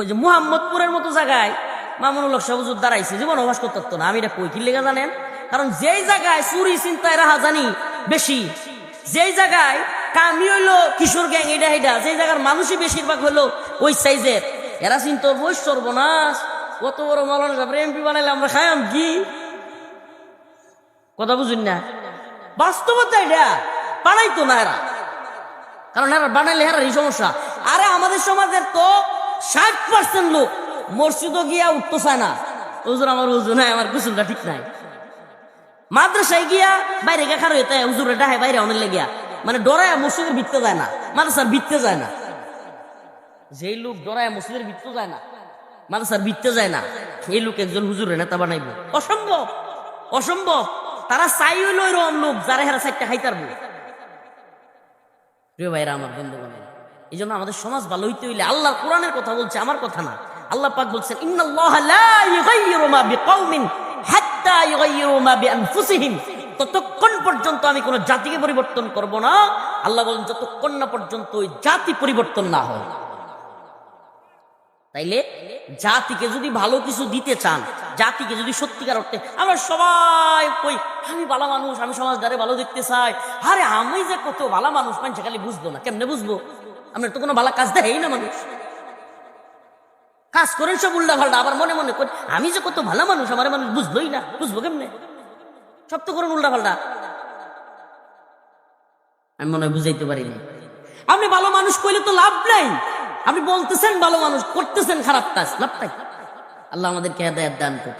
ওই যে মুহাম্মদপুরের মতো জায়গায় মামুনুল হক হুজুর দাঁড়াইছে, জীবন অবাস করতে পারতো না। আমি এটা কই কি লেগে জানেন? কারণ যেই জায়গায় চুরি চিন্তায় রাহাজানি বেশি, যেই জায়গায় কামি হইলো কিশোর গ্যাং এটা হেডা, যেই জায়গার মানুষই বেশিরভাগ হলো ওই সাইজের, এরা চিন্তা বই সর্বনাশ, কত বড় মৌলানা সাহেব এমপি বানাইলে আমরা খাইম কি? কথা বুঝুন না, বাস্তবতা এটা বানাইতো না এরা, কারণ এরা বানাইলে এরারই সমস্যা। আরে আমাদের সমাজের তো 60% লোক মসজিদও গিয়া উঠতে চায় না, হুজুর আমার হুজুর নাই, আমার গোসলটা ঠিক নাই। মাদ্রাসায় গিয়া বাইরে খার হইতে হুজুরে ডাহে বাইরে অনেক লেগিয়া, মানে ডরায় মসজিদের ভিততে যায় না, মাদ্রাসার ভিততে যায় না। যেই লোক ডরায় মসজিদের ভিততে যায় না, মাদ্রাসার ভিততে যায় না, এই লোক একজন হুজুরের নেতা বানাইব? অসম্ভব, অসম্ভব। তারা চাই হইল এরকম লোক যারা হেরা চারটা খাইতারবো। প্রিয় ভাইরা আমার, বন্ধুগণ, এই জন্য আমাদের সমাজ ভালো হইতে হইলে আল্লাহ কোরআনের কথা বলছে, আমার কথা না। আল্লাহ পাক বলছেন, ইন্নাল্লাহা লা ইউগাইয়িরু মা বিকাউমিন হাত্তা ইউগাইয়িরু মা বিআনফুসিহিম। ততক্ষণ পর্যন্ত আমি কোন জাতিকে পরিবর্তন করব না, আল্লাহ বলেন, যতক্ষণ না পর্যন্ত ওই জাতি পরিবর্তন না হয়। তাইলে জাতিকে যদি ভালো কিছু দিতে চান, জাতিকে যদি সত্যিকার অর্থে, আমরা সবাই কই আমি ভালো মানুষ, আমি সমাজদারে ভালো দেখতে চাই, আরে আমি যে কত ভালো মানুষ মানুষ খালি বুঝবো না, কেমনে বুঝবো? আমরা তো কোনো ভালো কাজ দেয় না, মানুষ কাজ করেন সব উল্টা পাল্টা, আবার মনে মনে করেন আমি যে কত ভালো মানুষ, আমার মানুষ বুঝলোই না, বুঝবো কেমনে? সব তো করেন উল্টা পাল্টা। আমি মনে হয় বুঝাইতে পারিনি। আপনি ভালো মানুষ কইলে তো লাভ নাই, আপনি বলতেছেন ভালো মানুষ, করতেছেন খারাপ কাজ, লাভটাই। আল্লাহ আমাদেরকে হেদায়েত দান করুন।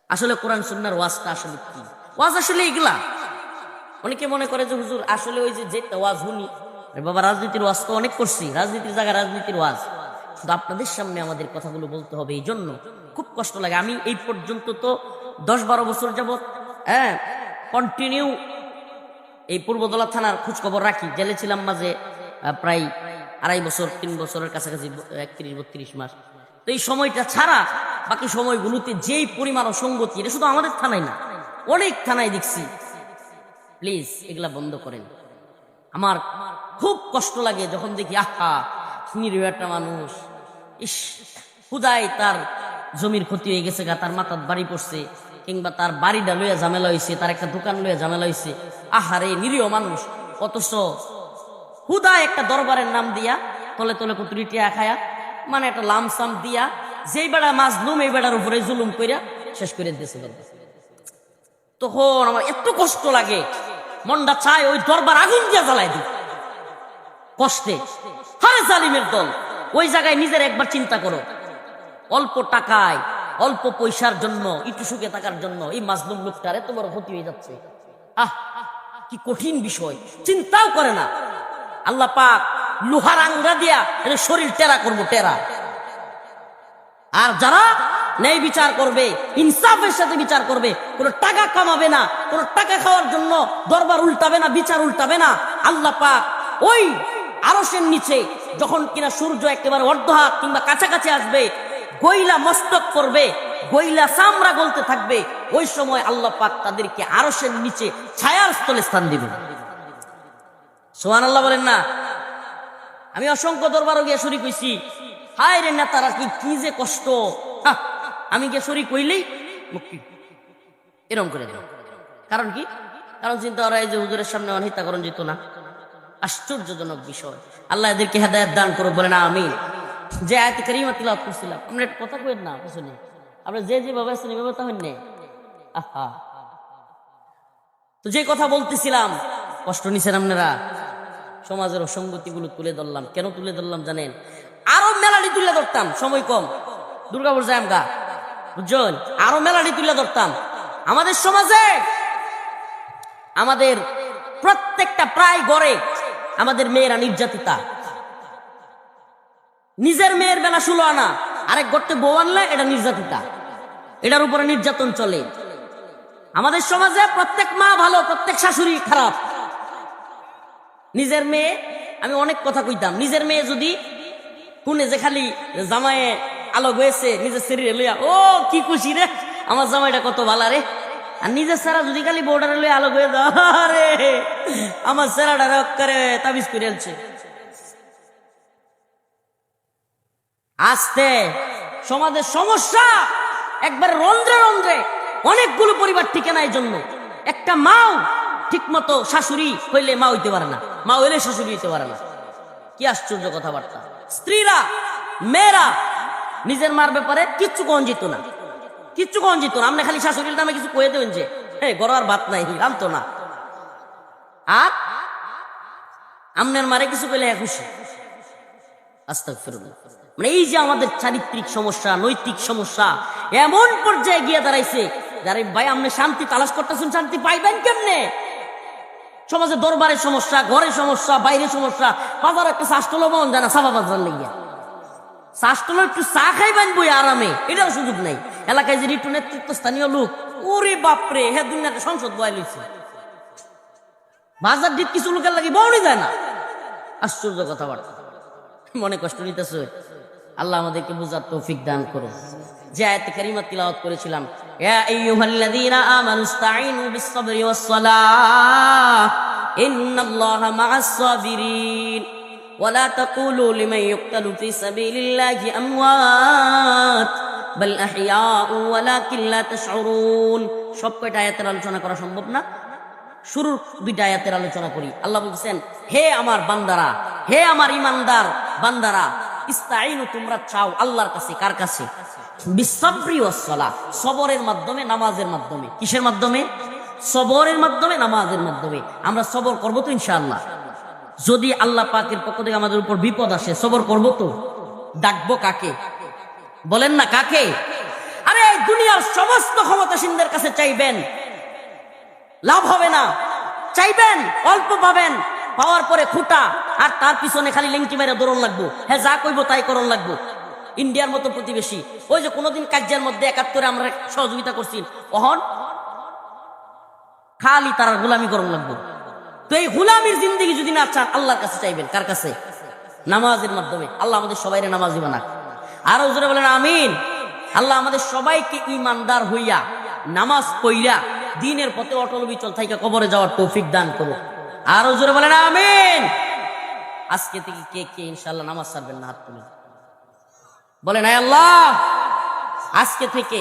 আসলে কোরআন সুন্নাহর ওয়াজটা আসলে কি? ওয়াজ আসলে এগুলা। অনেকে মনে করে যে হুজুর আসলে ওই যে ওয়াজ শুনি, বাবা রাজনীতির ওয়াজ তো অনেক করছি, রাজনীতির জায়গায় রাজনীতির ওয়াজ। শুধু আপনাদের সামনে আমাদের কথাগুলো বলতে হবে, এই জন্য খুব কষ্ট লাগে। আমি এই পর্যন্ত তো 10-12 বছর যাবৎ কন্টিনিউ এই পূর্বদলা থানার খোঁজ খবর রাখি। জেলে ছিলাম মাঝে প্রায় 2.5 বছর, 3 বছরের কাছাকাছি, 31-32 মাস। তো এই সময়টা ছাড়া বাকি সময়গুলোতে যেই পরিমাণ অসঙ্গতি, এটা শুধু আমাদের থানায় না, অনেক থানায় দেখছি। প্লিজ এগুলা বন্ধ করেন। আমার খুব কষ্ট লাগে যখন দেখি আহা নিরীহ একটা মানুষ, ইস খুদাই তার জমির ক্ষতি হয়ে গেছে গা, তার মাথার বাড়ি পড়ছে, কিংবা তার বাড়িটা লইয়া ঝামেলা হয়েছে, তার একটা দোকান লইয়া ঝামেলা হয়েছে, আহারে নিরীহ মানুষ। অথচ খুদাই একটা দরবারের নাম দিয়া তলে তলে কতুরি টিয়া খায়া, মানে একটা লামসাম দিয়া, যেই বেড়া মাজলুম এই বেড়ার উপরে জুলুম কইরা শেষ করে দিয়েছে। তখন আমার এত কষ্ট লাগে, মনটা চায় ওই দরবার আগুন দিয়া জ্বালাই দিই কষ্টে। হারে জালিমের দল, ওই জায়গায় নিজের একবার চিন্তা করো। অল্প টাকায়, অল্প পয়সার জন্য, একটু সুখে থাকার জন্য এই মাজলুম লোকটার এত বড় ক্ষতি হয়ে যাচ্ছে। আহ কি কঠিন বিষয়, চিন্তাও করে না। আল্লাহ পাক লোহার আঙ্গা দিয়া শরীর টেরা করবো, টেরা। আর যারা ন্যায় বিচার করবে, ইনসাফের সাথে বিচার করবে, কোনো টাকা কামাবে না, কোনো টাকা খাওয়ার জন্য দরবার উল্টাবে না, বিচার উল্টাবে না, আল্লাহ পাক ওই আরশের নিচে যখন কিনা সূর্য একেবারে অর্ধহাত কিংবা কাছাকাছি আসবে, গইলা মস্তক করবে, গইলা চামড়া গলতে থাকবে, ওই সময় আল্লাহ পাক তাদেরকে আরশের নিচে ছায়ার স্থলে স্থান দিবেন। সুবহানাল্লাহ বলেন না? আমি অসংখ্য দরবারও গিয়ে শরীক হইছি, হায় রে নেতারা কি যে কষ্ট। আমি গিয়ে শরীক হইলেই মুক্তি এরকম করে দেব। কারণ কি? কারণ চিন্তা করা এই যে হুজুরের সামনে অনহিতাকরণ যেত না। আশ্চর্যজনক বিষয়। আল্লাহ এদেরকে হেদায়েত দান করুক, বলেন আমিন। যে আয়াতে কারিমা তিলাওয়াত করছিলাম, আমরা একটা কথা কইেন না পিছনে, আমরা যে যেভাবে আছেন এভাবে তো হইন না। আহা, তো যে কথা বলতেছিলাম, কষ্ট নিছেন আপনারা। সমাজের অসঙ্গতি গুলো তুলে ধরলাম। কেন তুলে ধরলাম জানেন? আরো মেলাডি তুলে ধরতাম, সময় কম, দুর্গাপুর যাই আমগা, বুঝছেন? আরো মেলাডি তুলে ধরতাম। আমাদের সমাজে, আমাদের প্রত্যেকটা প্রায় গড়ে আমাদের মেয়েরা নির্যাতিতা। নিজের মেয়ের বেলা 16 আনা, আরেক গড়তে বউ আনলে এটা নির্যাতিতা, এটার উপরে নির্যাতন চলে। আমাদের সমাজে প্রত্যেক মা ভালো, প্রত্যেক শাশুড়ি খারাপ। নিজের মেয়ে, আমি অনেক কথা কইতাম, নিজের মেয়ে যদি কোনে যে খালি জামায়ে আলো হয়েছে নিজের শরীরে লইয়া, ও কি খুশি রে, আমার জামাইটা কত ভালো রে। আর নিজের সারা যদি খালি বর্ডারে লইয়া আলো হয়ে দাও রে, আমার সেরাটা রক করে তাবিজ করে আনছে। আস্তে সমাজের সমস্যা একবার রন্ধ্রে রন্ধ্রে, অনেকগুলো পরিবার টিকে না। এই জন্য একটা মাও ঠিক মতো শাশুড়ি হইলে মা হইতে পারে না, মা হইলে শাশুড়ি হইতে পারে না। কি আশ্চর্য কথাবার্তা! স্ত্রীরা, মেয়েরা নিজের মার ব্যাপারে কিচ্ছু কন যেত না, কিচ্ছু কন যেত না। আপনি খালি শাশুড়ির নামে কিছু কয়ে দেবেন যে হ্যাঁ গরো আর ভাত নাই, আনতো না। আর আমনের মারে কিছু পেলে খুশি। আস্তাগফিরুল্লাহ। মানে এই যে আমাদের চারিত্রিক সমস্যা, নৈতিক সমস্যা এমন পর্যায়ে গিয়ে দাঁড়াইছে, যারে ভাই আপনি শান্তি তালাশ করতেছেন, শান্তি পাইবেন কেমনে? সমাজে দরবারের সমস্যা, ঘরের সমস্যা, বাইরের সমস্যা, বাজার একটা শাসটলো মন জানা সাবা বাজার লেগিয়া শাসটলো একটু চা খাইবেন বই আরামে, এটার সুযোগ নাই। এলাকায় যে রিটু নেতৃত্ব স্থানীয় লোক, ওরে বাপরে, হ্যাঁ দুনিয়াতে সংসদ বয় লইছে, বাজার দিক কিছু লোকের লাগে বউনি যায় না। আশ্চর্য কথাবার্তা। মনে কষ্ট নিতেছে, আল্লাহ আমাদেরকে বুঝার তৌফিক দান করুন। যে আয়াতে কারিমা তিলাওয়াত করেছিলাম, ইয়া আইয়ুহাল্লাযীনা আমানু ইসতাঈনু বিস-সাবরি ওয়াস-সালাহ ইন্নাল্লাহা মা'আস-সাবিরিন ওয়া লা তাকুলু লিমান ইউক্তালু ফি সাবিলিল্লাহি আমওয়াত বাল আহইয়াউ ওয়ালাকিন লা তাশউরুন। সব কয়টা আয়াতের আলোচনা করা সম্ভব না, শুরুর দুইটা আয়াতের আলোচনা করি। আল্লাহ বলছেন, হে আমার বান্দারা, হে আমার ইমানদার বান্দারা, ইস্তাঈনু তোমরা চাও আল্লাহর কাছে। কার কাছে? বিস-সাবরি ওয়াস-সালাহ, সবরের মাধ্যমে, নামাজের মাধ্যমে। কিসের মাধ্যমে? সবরের মাধ্যমে, নামাজের মাধ্যমে। আমরা সবর করব তো ইনশাআল্লাহ। যদি আল্লাহ পাকের পক্ষ থেকে আমাদের উপর বিপদ আসে, সবর করব তো। ডাকবো কাকে? বলেন না কাকে? আরে এই দুনিয়ার সমস্ত ক্ষমতাসীনদের কাছে চাইবেন, লাভ হবে না। চাইবেন, অল্প পাবেন, পাওয়ার পরে খুঁটা, আর তার পিছনে খালি লিঙ্কি মেরে দৌড়ন লাগবো। হ্যাঁ যা কইবো তাই করণ লাগবো। ইন্ডিয়ার মতো প্রতিবেশী, ওই যে কোনোদিন কাজ্যার মধ্যে ৭১ আমরা সহযোগিতা করছি, অহন খালি তার গোলামি করণ লাগবো। তো এই গোলামির জিন্দেগি যদি না চান, আল্লাহর কাছে চাইবেন। কার কাছে? নামাজের মাধ্যমে। আল্লাহ আমাদের সবাই নামাজি বানাক। আরো জোরে বলেন আমিন। আল্লাহ আমাদের সবাইকে ইমানদার হইয়া, নামাজ পইরা, দ্বীনের পথে অটল বিচল থাইকা কবরে যাওয়ার তৌফিক দান করো। আরো জোরে বলেন আমিন। আজকে থেকে কে কে ইনশাআল্লাহ নামাজ ছাড়বেন না? হাত তুলে বলেন, আয় আল্লাহ, আজকে থেকে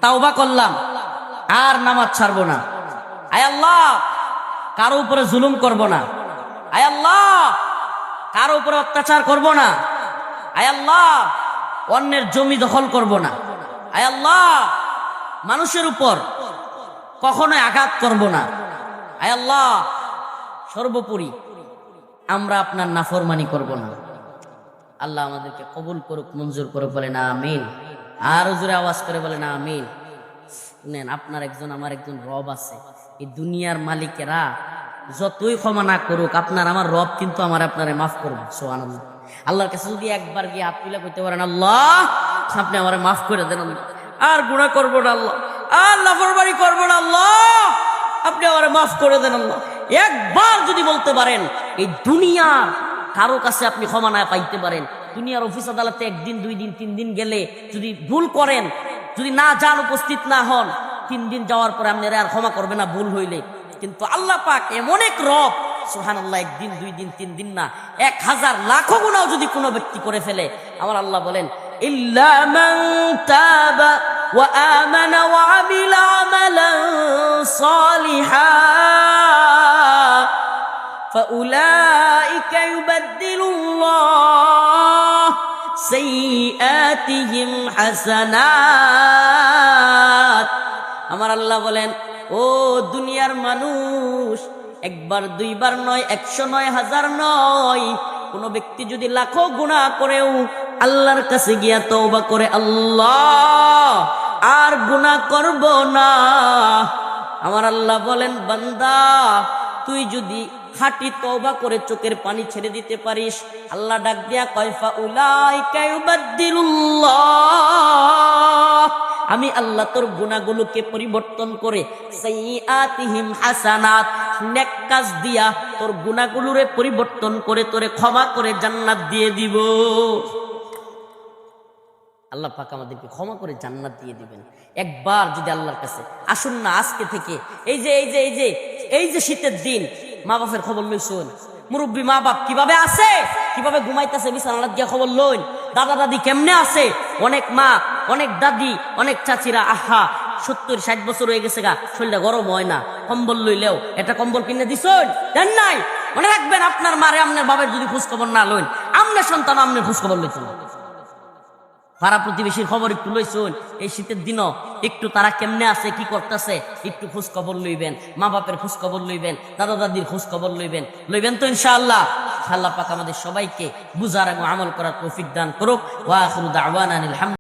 তাওবা করলাম, আর নামাজ ছাড়বো না। আয় আল্লাহ, কারো উপরে জুলুম করব না। আয় আল্লাহ, কারো উপরে অত্যাচার করব না। আয় আল্লাহ, অন্যের জমি দখল করব না। আয় আল্লাহ, মানুষের উপর কখনোই আঘাত করব না। আয় আল্লাহ, সর্বোপরি আমরা আপনার নাফরমানি করব না। আল্লাহ আমাদেরকে কবুল করুক, মঞ্জুর করুক। বলেন আমিন। আর জোরে আওয়াজ করে বলেন আমিন। শুনেন, আপনার একজন, আমার একজন রব আছে। এই দুনিয়ার মালিকেরা যতই ক্ষমা না করুক, আপনার আমার রব কিন্তু আমার আপনারে মাফ করবে। সুবহানাল্লাহ। আল্লাহর কাছে যদি একবার গিয়ে হাত তুলে কইতে পারেন, আল্লাহ আপনি আমারে মাফ করে দেন, আর গুনাহ করবো না আল্লাহ, আর নাফরমানি করবো না আল্লাহ, আপনি আমারে মাফ করে দেন আল্লাহ। একবার যদি বলতে পারেন, এই দুনিয়া কারো কাছে আপনি ক্ষমা না পাইতে পারেন, দুনিয়ার অফিস আদালতে 1 দিন 2 দিন 3 দিন গেলে যদি ভুল করেন, যদি না যান, উপস্থিত না হন, 3 দিন যাওয়ার পরে আপনারা আর ক্ষমা করবে না ভুল হইলে। কিন্তু আল্লাহ পাক এমন এক রব, সুবহানাল্লাহ, 1 দিন 2 দিন 3 দিন না, 1000 লাখো গুনাহ যদি কোনো ব্যক্তি করে ফেলে, আমার আল্লাহ বলেন, ইল্লা মান তাবা ওয়া আমানা ওয়া আমিলা আমালান সালিহান ফাউলাইকা ইউবাদদিলুল্লাহ সাইয়্যাতিহিম হাসানাত। আমার আল্লাহ বলেন, ও দুনিয়ার মানুষ, একবার দুইবার নয়, 100 নয়, 1000 নয়, কোন ব্যক্তি যদি লাখো গুনাহ করেও আল্লাহর কাছে গিয়া তওবা করে, আল্লাহ আর গুনাহ করব না, আমার আল্লাহ বলেন, বান্দা তুই যদি খাঁটি তওবা করে চোখের পানি ছেড়ে দিতে পারিস, আল্লাহ ডাক দিয়া কয়, ফাউলাইকা ইউবাদদিলুল্লাহ, আমি আল্লাহ তোর গুনাহগুলোকে পরিবর্তন করে সাইয়্যাতিহিম হাসানাত, নেক কাজ দিয়া তোর গুনাহগুলোরে পরিবর্তন করে তোরে ক্ষমা করে জান্নাত দিয়ে দিব। আল্লাহ পাক আমাদেরকে ক্ষমা করে জান্নাত দিয়ে দিবেন। একবার যদি আল্লাহর কাছে আসুন না আজকে থেকে। এই যে শীতের দিন, মা বাপের খবর লইছুন, মুরব্বী মা বাপ কিভাবে আছে কিভাবে ঘুমাইতেছে বিছানা গিয়া খবর লইন। দাদা দাদি কেমনে আছে, অনেক মা অনেক দাদি অনেক চাচিরা আহা 70-60 বছর হয়ে গেছে গা, শরীরটা গরম হয় না, কম্বল লইলেও এটা কম্বল কিনে দিছেন দেন নাই। মনে রাখবেন আপনার মারে আপনার বাবার যদি খোঁজ খবর না লইন, আপনার সন্তান আপনার খোঁজ খবর লইত না। পাড়া প্রতিবেশীর খবর একটু লইছুন, এই শীতের দিনও একটু তারা কেমনে আছে কি করতেছে একটু খোঁজ খবর লইবেন, মা বাপের খোঁজ খবর লইবেন, দাদা দাদির খোঁজ খবর লইবেন তো ইনশাআল্লাহ। আল্লাহ পাক আমাদের সবাইকে বুঝার এবং আমল করার তৌফিক দান করুক। ওয়া আখিরু দাওয়ানা আনিল হামদুলিল্লাহ।